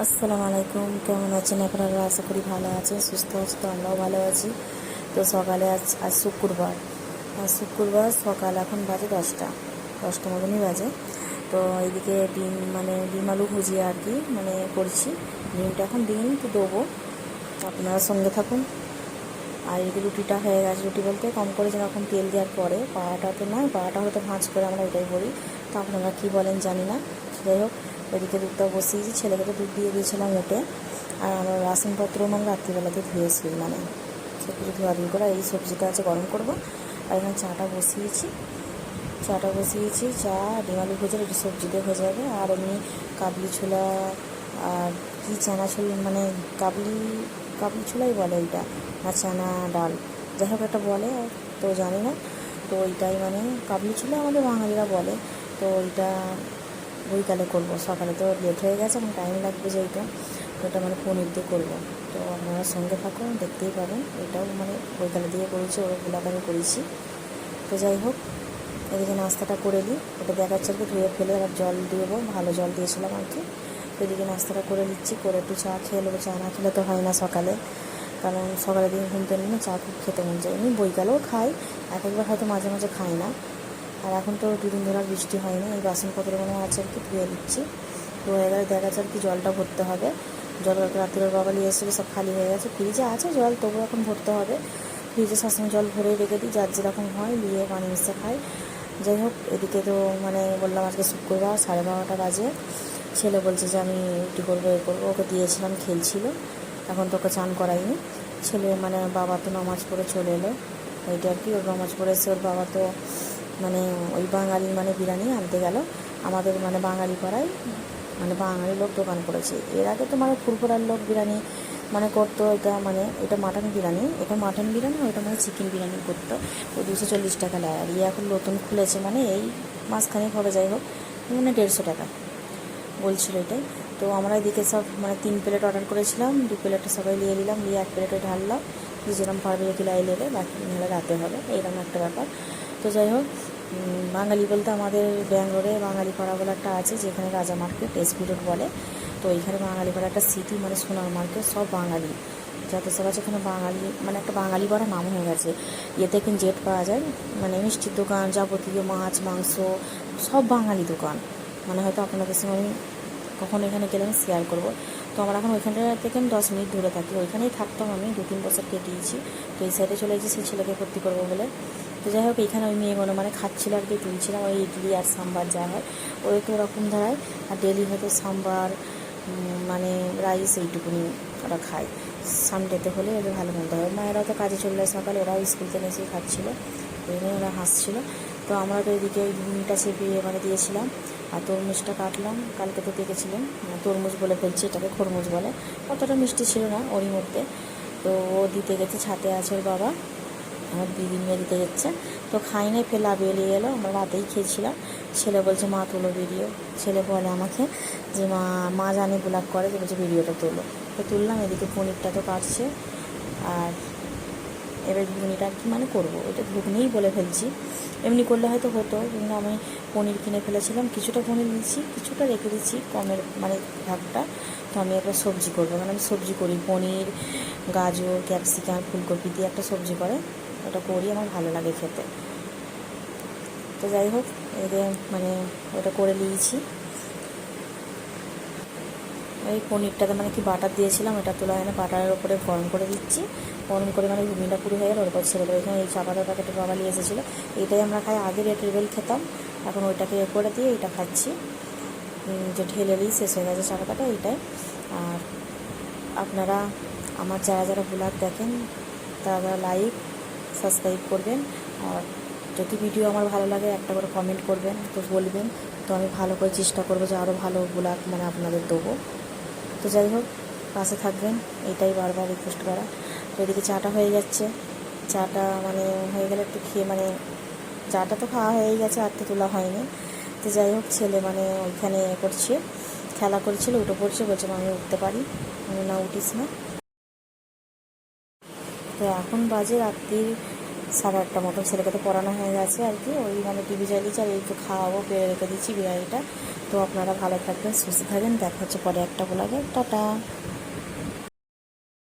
আসসালামু আলাইকুম, কেমন আছেন আপনারা? আশা করি ভালো আছেন, সুস্থ আছি। তো আমরাও ভালো আছি। তো সকালে আজ শুক্রবার সকাল এখন বাজে 10টা মতনই বাজে। তো এইদিকে ডিম আলু ভুজিয়া আর কি করছি। ডিমটা এখন তো দেবো, আপনারা সঙ্গে থাকুন। আর এদিকে রুটিটা হয়ে গেছে। রুটি বলতে কম করে যেরকম তেল দেওয়ার পরে, পাড়াটা তো নয়, পাড়াটা হয়তো ভাঁজ করে আমরা এটাই বলি, তো আপনারা কী বলেন জানি না। যাই হোক, এদিকে দুধটা বসিয়েছি, ছেলেকে তো দুধ দিয়ে দিয়েছিলাম উঠে। আর আমার বাসনপত্র রাত্রিবেলাতে ধুয়েছি, সব কিছু ধোয়াধুয়ি করে এই সবজিটা আছে গরম করব। আর এখানে চাটা বসিয়েছি। চা ডিম আলু ভেজে একটু সবজি দিয়ে হয়ে যাবে। আর এমনি কাবলি ছোলা আর কি চানা ছোলা, কাবলি ছোলাই বলে এইটা, না চানা ডাল, যাই হোক একটা বলে, তো জানি না। তো ওইটাই কাবলি ছোলা আমাদের বাঙালিরা বলে। তো ওইটা বৈকালে করবো, সকালে তো লেট হয়ে গেছে, এখন টাইম লাগবে যেহেতু। ওটা পনির দিয়ে করবো। তো আপনারা সঙ্গে থাকুন, দেখতেই পাবেন। এটাও বৈকালে দিয়ে করেছি, ওগুলোকে আমি করেছি। তো যাই হোক, এদিকে নাস্তাটা করে নিই। ওটা দেখাচ্ছে আর কি, ধুয়ে ফেলে আবার জল দেবো, ভালো জল দিয়েছিলাম আর কি। এদিকে নাস্তাটা করে নিচ্ছি, করে একটু চা খেয়ে নেবো। চা না খেলে তো হয় না সকালে, কারণ সকালে দিন ঘুমতে নিলে চা খুব খেতে মন যায়। এমনি বৈকালেও খাই, একবার হয়তো মাঝে মাঝে খাই না। আর এখন তো দুদিন ধরে বৃষ্টি হয়নি, এই বাসনপত্রগুলো আছে আর কি ধুয়ে দিচ্ছি। তো হয়ে গেলে দেখা যাচ্ছে আর কি জলটা ভরতে হবে। জল রাত্রের বাবা নিয়ে এসেছিলো, সব খালি হয়ে গেছে। ফ্রিজে আছে জল, তবু এখন ভরতে হবে। ফ্রিজে সবসময় জল ভরে রেখে দিই, যার যেরকম হয় নিয়ে পানি মিশিয়ে খাই। যাই হোক, এদিকে তো বললাম আজকে শুক্রবার, 12:30 বাজে। ছেলে বলছে যে আমি রুটি করবো, করবো। ওকে দিয়েছিলাম, খেলছিল। এখন তো ওকে চান করাইনি। ছেলে বাবা তো নামাজ পড়ে চলে এলো, এইটা আর কি। ওর নামাজ পড়ে এসে ওর বাবা তো ওই বাঙালি বিরিয়ানি আনতে গেল। আমাদের বাঙালি পাড়ায় বাঙালি লোক দোকান করেছে। এর আগে তো ফুরফুরার লোক বিরিয়ানি করতো। এটা মাটন বিরিয়ানি, ওইটা চিকেন বিরিয়ানি করতো। তো 240 টাকা নেয়। আর এখন নতুন খুলেছে, এই মাসখানেক হবে। যাই হোক, 150 টাকা বলছিল এটাই। তো আমরা এদিকে সব 3 প্লেট অর্ডার করেছিলাম, 2 প্লেটটা সবাই নিয়ে নিলাম, নিয়ে 1 প্লেটে ঢাললাম। যেরকম পারবে কিলাই নেবে, বাকি নাহলে রাতে হবে, এইরকম একটা ব্যাপার। তো যাই হোক, বাঙালি বলতে আমাদের ব্যাঙ্গালোরে বাঙালি পাড়া বলে একটা আছে, যেখানে রাজা মার্কেট, এসপি রোড বলে। তো এইখানে বাঙালি পাড়া একটা সিটি, সোনার মার্কেট, সব বাঙালি যত সব আছে এখানে বাঙালি, একটা বাঙালি পাড়া নাম হয়ে গেছে। ইয়েতে কিন্তু জেট পাওয়া যায়, মিষ্টির দোকান, যাবতীয় মাছ মাংস, সব বাঙালি দোকান। হয়তো আপনাদের সঙ্গে আমি কখন এখানে গেলে আমি শেয়ার করবো। তো আমরা এখন ওইখানটা থেকে 10 মিনিট দূরে থাকি, ওইখানেই থাকতাম আমি 2-3 বছর কেটেছি। তো এই সাইডে চলে এসেছি ছেলেকে ভর্তি করবো বলে। তো যাই হোক, এইখানে ওই মেয়েগুলো খাচ্ছিল আর কি, তুলছিলাম। ওই ইডলি আর সাম্বার যা হয় ওই তো ওরকম ধারায়। আর ডেলি হয়তো সাম্বার রাইস এইটুকুনি ওরা খায়। সানডেতে হলে ওদের ভালো মন্দ হয়। মায়েরাও তো কাজে চলে যায় সকালে, ওরাও স্কুল থেকে এসেই খাচ্ছিল, ওই নিয়ে ওরা হাসছিল। তো আমরা তো এদিকে ওই ঘুগনিটা চেপিয়ে দিয়েছিলাম। আর তরমুজটা কাটলাম, কালকে তো দেখেছিলেন, তরমুজ বলে ফেলছি, এটাকে খরমুজ বলে। অতটা মিষ্টি ছিল না ওরই মধ্যে। তো ও দিতে গেছে, ছাতে আছে ওর বাবা, আমার দিদি মেয়ে দিতে যাচ্ছে। তো খাই নাই, ফেলা বেরিয়ে এলো। আমরা রাতেই খেয়েছিলাম। ছেলে বলছে মা তোলো ভিডিও। ছেলে বলে আমাকে যে মা জানে ব্লগ করে, যে বলছে ভিডিওটা তোলো। তো তুললাম। এদিকে পনিরটা তো কাটছে। আর এবার ঘুগনিটা আর কি করবো, এটা ঘুগনিই বলে ফেলছি। এমনি করলে হয়তো হতো, কিন্তু আমি পনির কিনে ফেলেছিলাম, কিছুটা পনির নিচ্ছি, কিছুটা রেখে দিচ্ছি কমের ভাগটা। তো আমি একটা সবজি করবো, আমি সবজি করি, পনির, গাজর, ক্যাপসিকাম, ফুলকপি দিয়ে একটা সবজি করে, ওটা করি, আমার ভালো লাগে খেতে। তো যাই হোক, এদের ওটা করে নিয়েছি। ওই পনিরটাতে কি বাটার দিয়েছিলাম, এটা তোলা হয় না, বাটারের ওপরে গরম করে দিচ্ছি। গরম করে ঘুগনিটা পুরো হয়ে গেল, ওরপর ছেড়ে দেবো। এখানে এই চাপাটার প্যাকেটের বাবা নিয়ে এসেছিলো, এইটাই আমরা খাই। আগে রেটের বেল খেতাম, এখন ওইটাকে করে দিয়ে এটা খাচ্ছি। যে ঢেলেরই শেষ হয়ে গেছে চাপাটা, এইটাই। আর আপনারা আমার যারা যারা ব্লগ দেখেন তারা লাইক সাবস্ক্রাইব করবেন। আর যদি ভিডিও আমার ভালো লাগে একটা করে কমেন্ট করবেন, তো বলবেন। তো আমি ভালো করে চেষ্টা করবো যে আরও ভালো ব্লগ আপনাদের দেবো। তো যাই হোক, পাশে থাকবেন, এটাই বারবার রিকোয়েস্ট করা। তো এদিকে চাটা হয়ে যাচ্ছে। চাটা হয়ে গেলে একটু খেয়ে চাটা তো খাওয়া হয়েই গেছে, আর তো তোলা হয়নি। তো যাই হোক, ছেলে ওইখানে করছে, খেলা করছিল, উঠে পড়ছে, বলছে আমি উঠতে পারি। না, উঠিস না। তো এখন বাজে রাত্রির 8:30 মতো। ছেলেকে তো পড়ানো হয়ে গেছে আর কি, ওই মানে টিভি চালিয়েছি আর এই তো খাওয়াবো, পেরে রেখে দিচ্ছি বিরিয়ানিটা। তো আপনারা ভালো থাকবেন, সুস্থ থাকবেন, দেখা হচ্ছে পরে একটা ব্লগে। টাটা।